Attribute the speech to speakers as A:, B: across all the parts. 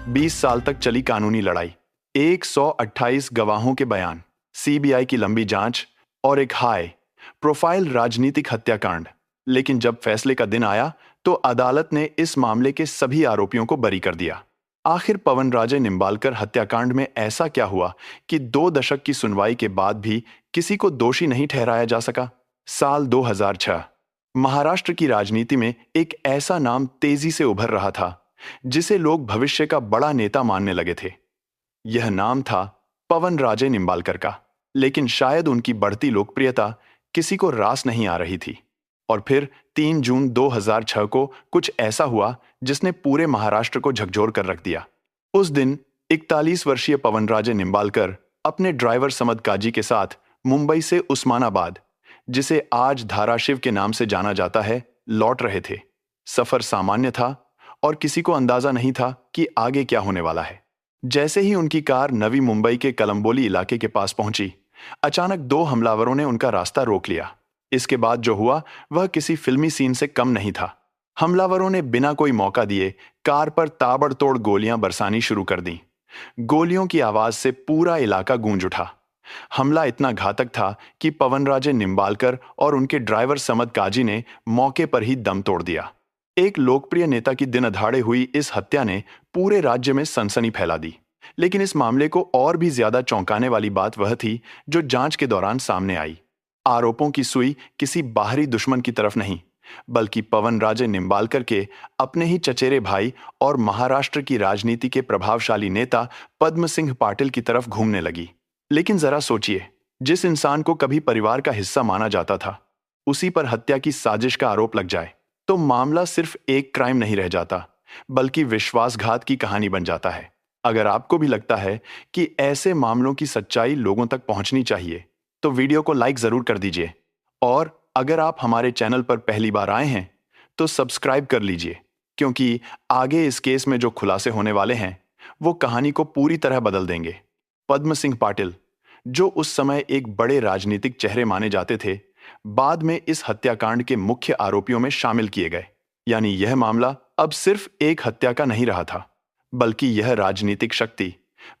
A: 20 साल तक चली कानूनी लड़ाई, 128 गवाहों के बयान, सीबीआई की लंबी जांच और एक हाई प्रोफाइल राजनीतिक हत्याकांड। लेकिन जब फैसले का दिन आया तो अदालत ने इस मामले के सभी आरोपियों को बरी कर दिया। आखिर पवन राजे निंबालकर हत्याकांड में ऐसा क्या हुआ कि 2 दशक की सुनवाई के बाद भी किसी को दोषी नहीं ठहराया जा सका? साल 2006 महाराष्ट्र की राजनीति में एक ऐसा नाम तेजी से उभर रहा था जिसे लोग भविष्य का बड़ा नेता मानने लगे थे। यह नाम था पवन राजे निंबालकर का। लेकिन शायद उनकी बढ़ती लोकप्रियता किसी को रास नहीं आ रही थी। और फिर 3 जून 2006 को कुछ ऐसा हुआ जिसने पूरे महाराष्ट्र को झकझोर कर रख दिया। उस दिन 41 वर्षीय पवन राजे निंबालकर अपने ड्राइवर समद काजी के साथ मुंबई से उस्मानाबाद, जिसे आज धाराशिव के नाम से जाना जाता है, लौट रहे थे। सफर सामान्य था और किसी को अंदाजा नहीं था कि आगे क्या होने वाला है। जैसे ही उनकी कार नवी मुंबई के कलंबोली इलाके के पास पहुंची, अचानक 2 हमलावरों ने उनका रास्ता रोक लिया। इसके बाद जो हुआ वह किसी फिल्मी सीन से कम नहीं था। हमलावरों ने बिना कोई मौका दिए कार पर ताबड़तोड़ गोलियां बरसानी शुरू कर दी। गोलियों की आवाज से पूरा इलाका गूंज उठा। हमला इतना घातक था कि पवन राजे निंबालकर और उनके ड्राइवर समद काजी ने मौके पर ही दम तोड़ दिया। एक लोकप्रिय नेता की दिन दहाड़े हुई इस हत्या ने पूरे राज्य में सनसनी फैला दी। लेकिन इस मामले को और भी ज्यादा चौंकाने वाली बात वह थी जो जांच के दौरान सामने आई। आरोपों की सुई किसी बाहरी दुश्मन की तरफ नहीं, बल्कि पवन राजे निंबालकर के अपने ही चचेरे भाई और महाराष्ट्र की राजनीति के प्रभावशाली नेता पद्म सिंह पाटिल की तरफ घूमने लगी। लेकिन जरा सोचिए, जिस इंसान को कभी परिवार का हिस्सा माना जाता था, उसी पर हत्या की साजिश का आरोप लग जाए तो मामला सिर्फ एक क्राइम नहीं रह जाता, बल्कि विश्वासघात की कहानी बन जाता है। अगर आपको भी लगता है कि ऐसे मामलों की सच्चाई लोगों तक पहुंचनी चाहिए, तो वीडियो को लाइक जरूर कर दीजिए। और अगर आप हमारे चैनल पर पहली बार आए हैं तो सब्सक्राइब कर लीजिए, क्योंकि आगे इस केस में जो खुलासे होने वाले हैं वो कहानी को पूरी तरह बदल देंगे। पद्म सिंह पाटिल, जो उस समय एक बड़े राजनीतिक चेहरे माने जाते थे, बाद में इस हत्याकांड के मुख्य आरोपियों में शामिल किए गए। यानी यह मामला अब सिर्फ एक हत्या का नहीं रहा था, बल्कि यह राजनीतिक शक्ति,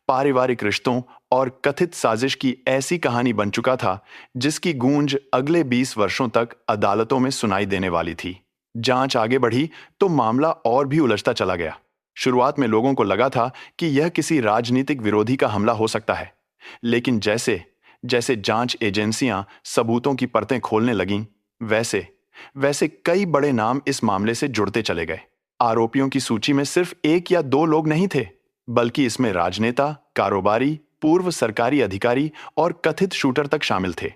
A: पारिवारिक रिश्तों और कथित साजिश की ऐसी कहानी बन चुका था जिसकी गूंज अगले 20 वर्षों तक अदालतों में सुनाई देने वाली थी। जांच आगे बढ़ी तो मामला और भी उलझता चला गया। शुरुआत में लोगों को लगा था कि यह किसी राजनीतिक विरोधी का हमला हो सकता है, लेकिन जैसे जैसे जांच एजेंसियां सबूतों की परतें खोलने लगीं, वैसे वैसे कई बड़े नाम इस मामले से जुड़ते चले गए। आरोपियों की सूची में सिर्फ 1 या 2 लोग नहीं थे, बल्कि इसमें राजनेता, कारोबारी, पूर्व सरकारी अधिकारी और कथित शूटर तक शामिल थे।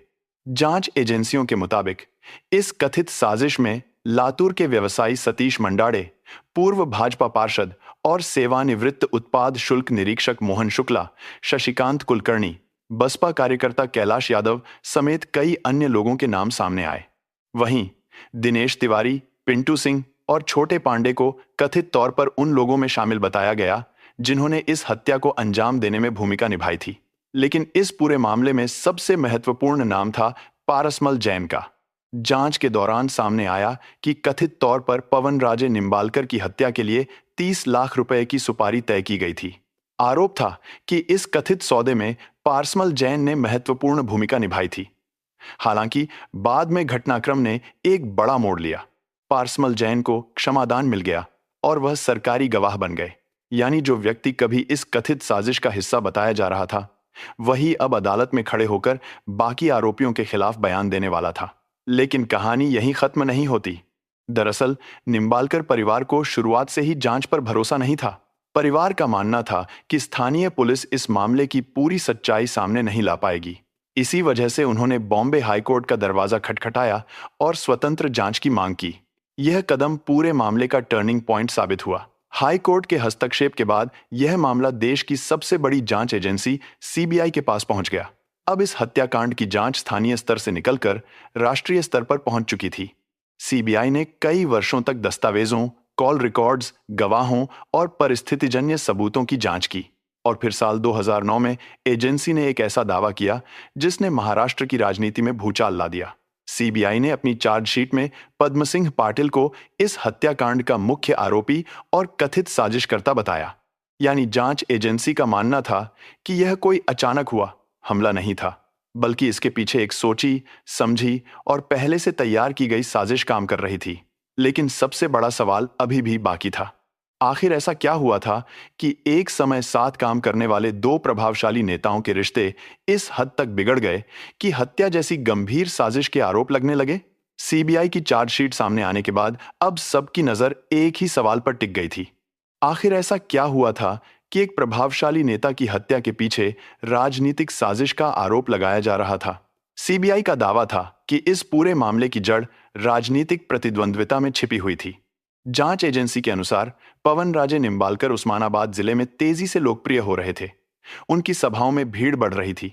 A: जांच एजेंसियों के मुताबिक इस कथित साजिश में लातूर के व्यवसायी सतीश मंडाड़े, पूर्व भाजपा पार्षद और सेवानिवृत्त उत्पाद शुल्क निरीक्षक मोहन शुक्ला, शशिकांत कुलकर्णी, बसपा कार्यकर्ता कैलाश यादव समेत कई अन्य लोगों के नाम सामने आए। वहीं दिनेश तिवारी, पिंटू सिंह और छोटे पांडे को कथित तौर पर उन लोगों में शामिल बताया गया जिन्होंने इस हत्या को अंजाम देने में भूमिका निभाई थी। लेकिन इस पूरे मामले में सबसे महत्वपूर्ण नाम था पारसमल जैन का। जांच के दौरान सामने आया कि कथित तौर पर पवन राजे निंबालकर की हत्या के लिए 30 लाख रुपए की सुपारी तय की गई थी। आरोप था कि इस कथित सौदे में पारसमल जैन ने महत्वपूर्ण भूमिका निभाई थी। हालांकि बाद में घटनाक्रम ने एक बड़ा मोड़ लिया। पारसमल जैन को क्षमादान मिल गया और वह सरकारी गवाह बन गए। यानी जो व्यक्ति कभी इस कथित साजिश का हिस्सा बताया जा रहा था, वही अब अदालत में खड़े होकर बाकी आरोपियों के खिलाफ बयान देने वाला था। लेकिन कहानी यहीं खत्म नहीं होती। दरअसल निंबालकर परिवार को शुरुआत से ही जांच पर भरोसा नहीं था। परिवार का मानना था कि स्थानीय पुलिस इस मामले की पूरी सच्चाई सामने नहीं ला पाएगी। इसी वजह से उन्होंने बॉम्बे हाईकोर्ट का दरवाजा खटखटाया और स्वतंत्र जांच की मांग की। यह कदम पूरे मामले का टर्निंग पॉइंट साबित हुआ। हाई कोर्ट के हस्तक्षेप के बाद यह मामला देश की सबसे बड़ी जांच एजेंसी सीबीआई के पास पहुंच गया। अब इस हत्याकांड की जांच स्थानीय स्तर से निकलकर राष्ट्रीय स्तर पर पहुंच चुकी थी। सीबीआई ने कई वर्षों तक दस्तावेजों, कॉल रिकॉर्ड्स, गवाहों और परिस्थितिजन्य सबूतों की जांच की। और फिर साल 2009 में एजेंसी ने एक ऐसा दावा किया जिसने महाराष्ट्र की राजनीति में भूचाल ला दिया। सीबीआई ने अपनी चार्जशीट में पद्म सिंह पाटिल को इस हत्याकांड का मुख्य आरोपी और कथित साजिशकर्ता बताया। यानी जांच एजेंसी का मानना था कि यह कोई अचानक हुआ हमला नहीं था, बल्कि इसके पीछे एक सोची, समझी और पहले से तैयार की गई साजिश काम कर रही थी। लेकिन सबसे बड़ा सवाल अभी भी बाकी था। आखिर ऐसा क्या हुआ था कि एक समय साथ काम करने वाले दो प्रभावशाली नेताओं के रिश्ते इस हद तक बिगड़ गए कि हत्या जैसी गंभीर साजिश के आरोप लगने लगे? सीबीआई की चार्जशीट सामने आने के बाद अब सबकी नजर एक ही सवाल पर टिक गई थी। आखिर ऐसा क्या हुआ था कि एक प्रभावशाली नेता की हत्या के पीछे राजनीतिक साजिश का आरोप लगाया जा रहा था? सीबीआई का दावा था कि इस पूरे मामले की जड़ राजनीतिक प्रतिद्वंद्विता में छिपी हुई थी। जांच एजेंसी के अनुसार पवन राजे निंबालकर उस्मानाबाद जिले में तेजी से लोकप्रिय हो रहे थे। उनकी सभाओं में भीड़ बढ़ रही थी।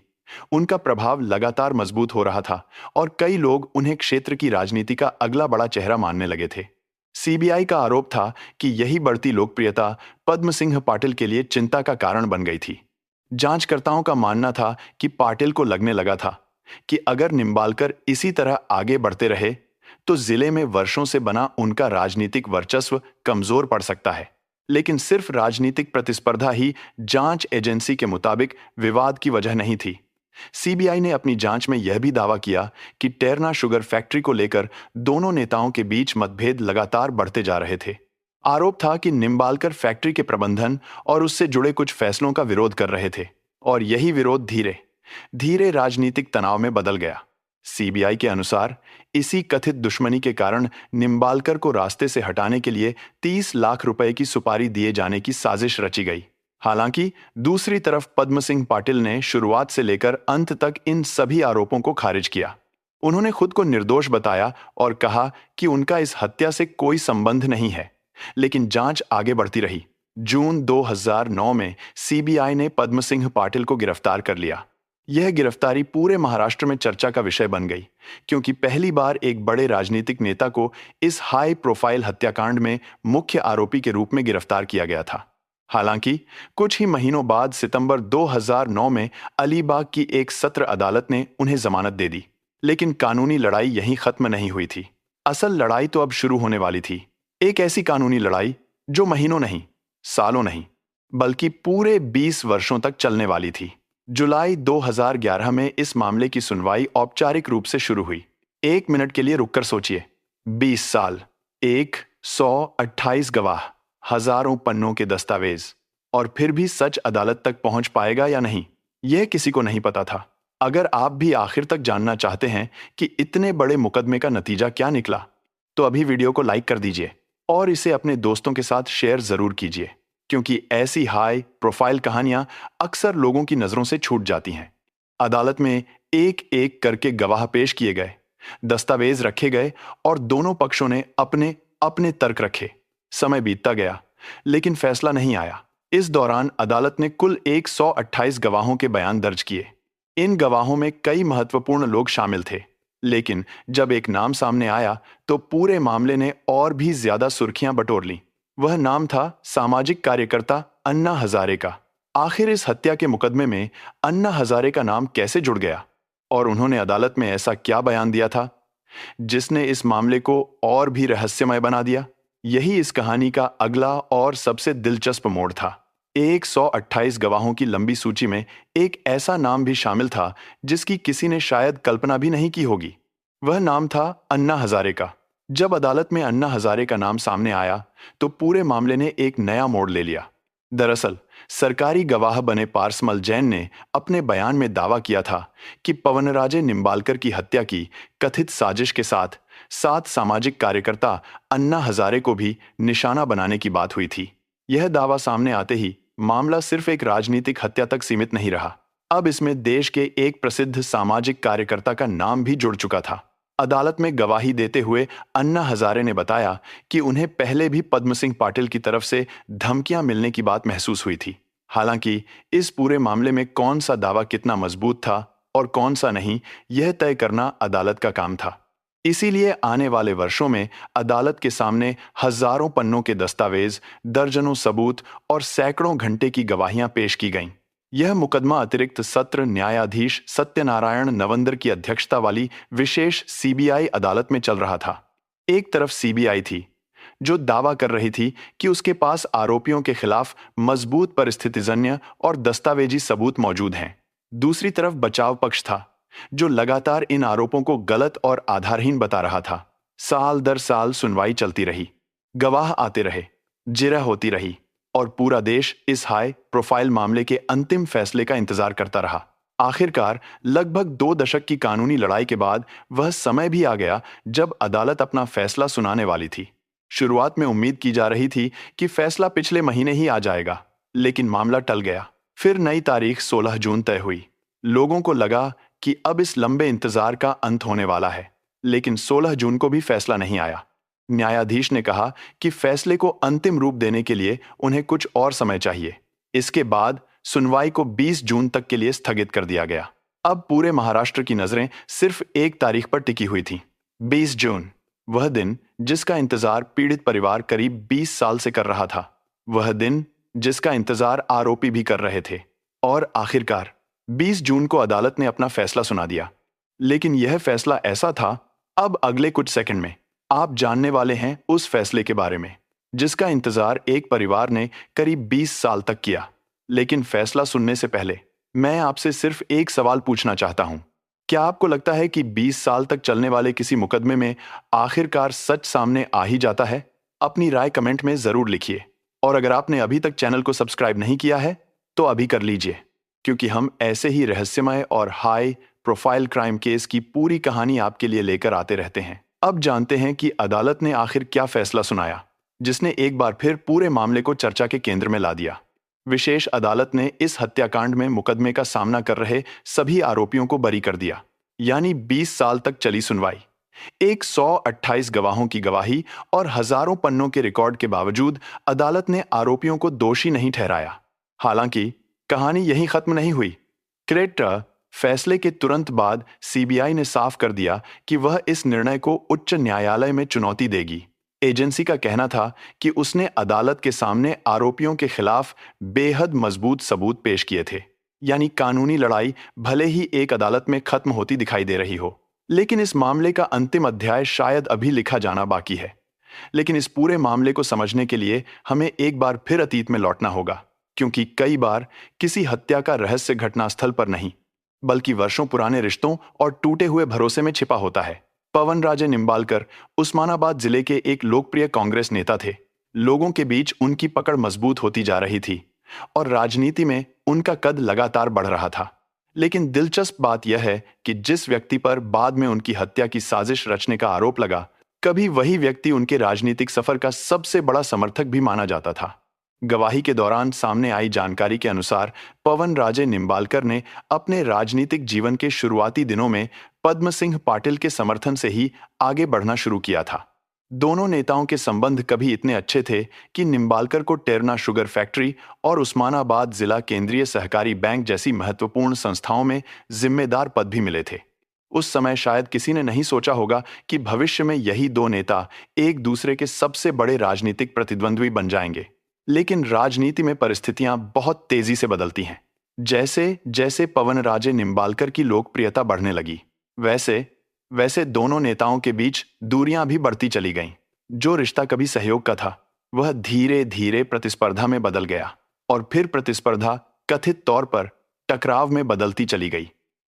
A: उनका प्रभाव लगातार मजबूत हो रहा था और कई लोग उन्हें क्षेत्र की राजनीति का अगला बड़ा चेहरा मानने लगे थे। सीबीआई का आरोप था कि यही बढ़ती लोकप्रियता पद्म सिंह पाटिल के लिए चिंता का कारण बन गई थी। जांचकर्ताओं का मानना था कि पाटिल को लगने लगा था कि अगर निंबालकर इसी तरह आगे बढ़ते रहे तो जिले में वर्षों से बना उनका राजनीतिक वर्चस्व कमजोर पड़ सकता है। लेकिन सिर्फ राजनीतिक प्रतिस्पर्धा ही जांच एजेंसी के मुताबिक विवाद की वजह नहीं थी। सीबीआई ने अपनी जांच में यह भी दावा किया कि टेरना शुगर फैक्ट्री को लेकर दोनों नेताओं के बीच मतभेद लगातार बढ़ते जा रहे थे। आरोप था कि निंबालकर फैक्ट्री के प्रबंधन और उससे जुड़े कुछ फैसलों का विरोध कर रहे थे और यही विरोध धीरे धीरे राजनीतिक तनाव में बदल गया। सीबीआई के अनुसार इसी कथित दुश्मनी के कारण निंबालकर को रास्ते से हटाने के लिए 30 लाख रुपए की सुपारी दिए जाने की साजिश रची गई। हालांकि दूसरी तरफ पद्म सिंह पाटिल ने शुरुआत से लेकर अंत तक इन सभी आरोपों को खारिज किया। उन्होंने खुद को निर्दोष बताया और कहा कि उनका इस हत्या से कोई संबंध नहीं है। लेकिन जांच आगे बढ़ती रही। जून 2009 में सीबीआई ने पद्म सिंह पाटिल को गिरफ्तार कर लिया। यह गिरफ्तारी पूरे महाराष्ट्र में चर्चा का विषय बन गई, क्योंकि पहली बार एक बड़े राजनीतिक नेता को इस हाई प्रोफाइल हत्याकांड में मुख्य आरोपी के रूप में गिरफ्तार किया गया था। हालांकि कुछ ही महीनों बाद सितंबर 2009 में अलीबाग की एक सत्र अदालत ने उन्हें जमानत दे दी। लेकिन कानूनी लड़ाई यहीं खत्म नहीं हुई थी। असल लड़ाई तो अब शुरू होने वाली थी। एक ऐसी कानूनी लड़ाई जो महीनों नहीं, सालों नहीं, बल्कि पूरे 20 वर्षों तक चलने वाली थी। जुलाई 2011 में इस मामले की सुनवाई औपचारिक रूप से शुरू हुई। 1 मिनट के लिए रुककर सोचिए। 20 साल, 128 गवाह, हजारों पन्नों के दस्तावेज, और फिर भी सच अदालत तक पहुंच पाएगा या नहीं, यह किसी को नहीं पता था। अगर आप भी आखिर तक जानना चाहते हैं कि इतने बड़े मुकदमे का नतीजा क्या निकला, तो अभी वीडियो को लाइक कर दीजिए और इसे अपने दोस्तों के साथ शेयर जरूर कीजिए, क्योंकि ऐसी हाई प्रोफाइल कहानियां अक्सर लोगों की नजरों से छूट जाती हैं। अदालत में एक एक करके गवाह पेश किए गए, दस्तावेज रखे गए और दोनों पक्षों ने अपने अपने तर्क रखे। समय बीतता गया, लेकिन फैसला नहीं आया। इस दौरान अदालत ने कुल 128 गवाहों के बयान दर्ज किए। इन गवाहों में कई महत्वपूर्ण लोग शामिल थे, लेकिन जब एक नाम सामने आया तो पूरे मामले ने और भी ज्यादा सुर्खियां बटोर लीं। वह नाम था सामाजिक कार्यकर्ता अन्ना हजारे का। आखिर इस हत्या के मुकदमे में अन्ना हजारे का नाम कैसे जुड़ गया और उन्होंने अदालत में ऐसा क्या बयान दिया था जिसने इस मामले को और भी रहस्यमय बना दिया? यही इस कहानी का अगला और सबसे दिलचस्प मोड़ था। 128 गवाहों की लंबी सूची में एक ऐसा नाम भी शामिल था जिसकी किसी ने शायद कल्पना भी नहीं की होगी। वह नाम था अन्ना हजारे का। जब अदालत में अन्ना हजारे का नाम सामने आया तो पूरे मामले ने एक नया मोड़ ले लिया। दरअसल सरकारी गवाह बने पारसमल जैन ने अपने बयान में दावा किया था कि पवनराजे निंबालकर की हत्या की कथित साजिश के साथ सात सामाजिक कार्यकर्ता अन्ना हजारे को भी निशाना बनाने की बात हुई थी। यह दावा सामने आते ही मामला सिर्फ एक राजनीतिक हत्या तक सीमित नहीं रहा। अब इसमें देश के एक प्रसिद्ध सामाजिक कार्यकर्ता का नाम भी जुड़ चुका था। अदालत में गवाही देते हुए अन्ना हजारे ने बताया कि उन्हें पहले भी पद्म सिंह पाटिल की तरफ से धमकियां मिलने की बात महसूस हुई थी। हालांकि इस पूरे मामले में कौन सा दावा कितना मजबूत था और कौन सा नहीं, यह तय करना अदालत का काम था। इसीलिए आने वाले वर्षों में अदालत के सामने हजारों पन्नों के दस्तावेज, दर्जनों सबूत और सैकड़ों घंटे की गवाहियां पेश की गईं। यह मुकदमा अतिरिक्त सत्र न्यायाधीश सत्यनारायण नवंदर की अध्यक्षता वाली विशेष सीबीआई अदालत में चल रहा था। एक तरफ सीबीआई थी जो दावा कर रही थी कि उसके पास आरोपियों के खिलाफ मजबूत परिस्थितिजन्य और दस्तावेजी सबूत मौजूद हैं। दूसरी तरफ बचाव पक्ष था, जो लगातार इन आरोपों को गलत और आधारहीन बता रहा था। साल दर साल सुनवाई चलती रही, गवाह आते रहे, जिरह होती रही और पूरा देश इस हाई प्रोफाइल मामले के अंतिम फैसले का इंतजार करता रहा। आखिरकार लगभग 2 दशक की कानूनी लड़ाई के बाद वह समय भी आ गया जब अदालत अपना फैसला सुनाने वाली थी। शुरुआत में उम्मीद की जा रही थी कि फैसला पिछले महीने ही आ जाएगा, लेकिन मामला टल गया। फिर नई तारीख 16 जून तय हुई। लोगों को लगा कि अब इस लंबे इंतजार का अंत होने वाला है, लेकिन 16 जून को भी फैसला नहीं आया। न्यायाधीश ने कहा कि फैसले को अंतिम रूप देने के लिए उन्हें कुछ और समय चाहिए। इसके बाद सुनवाई को 20 जून तक के लिए स्थगित कर दिया गया। अब पूरे महाराष्ट्र की नजरें सिर्फ एक तारीख पर टिकी हुई थीं, 20 जून, वह दिन जिसका इंतजार पीड़ित परिवार करीब 20 साल से कर रहा था, वह दिन जिसका इंतजार आरोपी भी कर रहे थे। और आखिरकार 20 जून को अदालत ने अपना फैसला सुना दिया। लेकिन यह फैसला ऐसा था, अब अगले कुछ सेकंड में आप जानने वाले हैं उस फैसले के बारे में जिसका इंतजार एक परिवार ने करीब 20 साल तक किया। लेकिन फैसला सुनने से पहले मैं आपसे सिर्फ एक सवाल पूछना चाहता हूं। क्या आपको लगता है कि 20 साल तक चलने वाले किसी मुकदमे में आखिरकार सच सामने आ ही जाता है? अपनी राय कमेंट में जरूर लिखिए। और अगर आपने अभी तक चैनल को सब्सक्राइब नहीं किया है तो अभी कर लीजिए, क्योंकि हम ऐसे ही रहस्यमय और हाई प्रोफाइल क्राइम केस की पूरी कहानी आपके लिए लेकर आते रहते हैं। अब जानते हैं कि अदालत ने आखिर क्या फैसला सुनाया, जिसने एक बार फिर पूरे मामले को चर्चा के केंद्र में ला दिया। विशेष अदालत ने इस हत्याकांड में मुकदमे का सामना कर रहे सभी आरोपियों को बरी कर दिया। यानी 20 साल तक चली सुनवाई, 128 गवाहों की गवाही और हजारों पन्नों के रिकॉर्ड के बावजूद अदालत ने आरोपियों को दोषी नहीं ठहराया। हालांकि कहानी यहीं खत्म नहीं हुई। क्रेटा फैसले के तुरंत बाद सीबीआई ने साफ कर दिया कि वह इस निर्णय को उच्च न्यायालय में चुनौती देगी। एजेंसी का कहना था कि उसने अदालत के सामने आरोपियों के खिलाफ बेहद मजबूत सबूत पेश किए थे। यानी कानूनी लड़ाई भले ही एक अदालत में खत्म होती दिखाई दे रही हो, लेकिन इस मामले का अंतिम अध्याय शायद अभी लिखा जाना बाकी है। लेकिन इस पूरे मामले को समझने के लिए हमें एक बार फिर अतीत में लौटना होगा, क्योंकि कई बार किसी हत्या का रहस्य घटनास्थल पर नहीं, बल्कि वर्षों पुराने रिश्तों और टूटे हुए भरोसे में छिपा होता है। पवन राजे निंबालकर उस्मानाबाद जिले के एक लोकप्रिय कांग्रेस नेता थे। लोगों के बीच उनकी पकड़ मजबूत होती जा रही थी और राजनीति में उनका कद लगातार बढ़ रहा था। लेकिन दिलचस्प बात यह है कि जिस व्यक्ति पर बाद में उनकी हत्या की साजिश रचने का आरोप लगा, कभी वही व्यक्ति उनके राजनीतिक सफर का सबसे बड़ा समर्थक भी माना जाता था। गवाही के दौरान सामने आई जानकारी के अनुसार पवन राजे निंबालकर ने अपने राजनीतिक जीवन के शुरुआती दिनों में पद्म सिंह पाटिल के समर्थन से ही आगे बढ़ना शुरू किया था। दोनों नेताओं के संबंध कभी इतने अच्छे थे कि निंबालकर को टेरना शुगर फैक्ट्री और उस्मानाबाद जिला केंद्रीय सहकारी बैंक जैसी महत्वपूर्ण संस्थाओं में जिम्मेदार पद भी मिले थे। उस समय शायद किसी ने नहीं सोचा होगा कि भविष्य में यही दो नेता एक दूसरे के सबसे बड़े राजनीतिक प्रतिद्वंद्वी बन जाएंगे। लेकिन राजनीति में परिस्थितियां बहुत तेजी से बदलती हैं। जैसे जैसे पवन राजे निंबालकर की लोकप्रियता बढ़ने लगी, वैसे वैसे दोनों नेताओं के बीच दूरियां भी बढ़ती चली गईं। जो रिश्ता कभी सहयोग का था, वह धीरे धीरे प्रतिस्पर्धा में बदल गया और फिर प्रतिस्पर्धा कथित तौर पर टकराव में बदलती चली गई।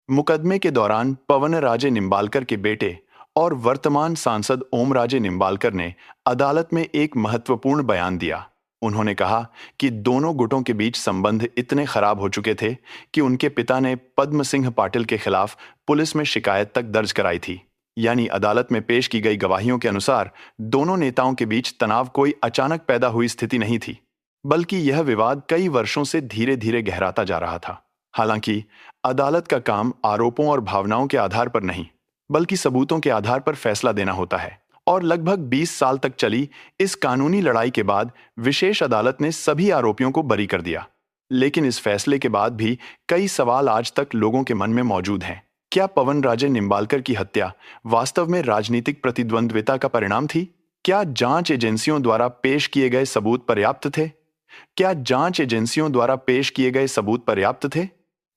A: मुकदमे के दौरान पवन राजे निंबालकर के बेटे और वर्तमान सांसद ओम राजे निंबालकर ने अदालत में एक महत्वपूर्ण बयान दिया। उन्होंने कहा कि दोनों गुटों के बीच संबंध इतने खराब हो चुके थे कि उनके पिता ने पद्म सिंह पाटिल के खिलाफ पुलिस में शिकायत तक दर्ज कराई थी। यानी अदालत में पेश की गई गवाहियों के अनुसार दोनों नेताओं के बीच तनाव कोई अचानक पैदा हुई स्थिति नहीं थी, बल्कि यह विवाद कई वर्षों से धीरे धीरे गहराता जा रहा था। हालांकि अदालत का काम आरोपों और भावनाओं के आधार पर नहीं, बल्कि सबूतों के आधार पर फैसला देना होता है। और लगभग 20 साल तक चली इस कानूनी लड़ाई के बाद विशेष अदालत ने सभी आरोपियों को बरी कर दिया। लेकिन इस फैसले के बाद भी कई सवाल आज तक लोगों के मन में मौजूद हैं। क्या पवन राजे निंबालकर की हत्या वास्तव में राजनीतिक प्रतिद्वंद्विता का परिणाम थी? क्या जांच एजेंसियों द्वारा पेश किए गए सबूत पर्याप्त थे? क्या जांच एजेंसियों द्वारा पेश किए गए सबूत पर्याप्त थे?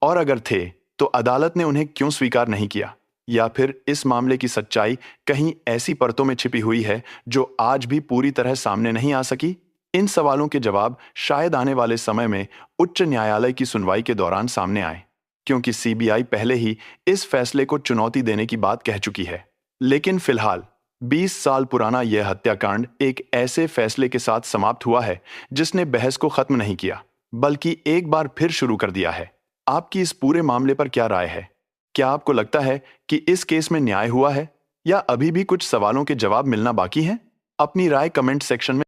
A: और अगर थे, तो अदालत ने उन्हें क्यों स्वीकार नहीं किया? या फिर इस मामले की सच्चाई कहीं ऐसी परतों में छिपी हुई है जो आज भी पूरी तरह सामने नहीं आ सकी? इन सवालों के जवाब शायद आने वाले समय में उच्च न्यायालय की सुनवाई के दौरान सामने आए, क्योंकि सीबीआई पहले ही इस फैसले को चुनौती देने की बात कह चुकी है। लेकिन फिलहाल 20 साल पुराना यह हत्याकांड एक ऐसे फैसले के साथ समाप्त हुआ है जिसने बहस को खत्म नहीं किया, बल्कि एक बार फिर शुरू कर दिया है। आपकी इस पूरे मामले पर क्या राय है? क्या आपको लगता है कि इस केस में न्याय हुआ है या अभी भी कुछ सवालों के जवाब मिलना बाकी हैं? अपनी राय कमेंट सेक्शन में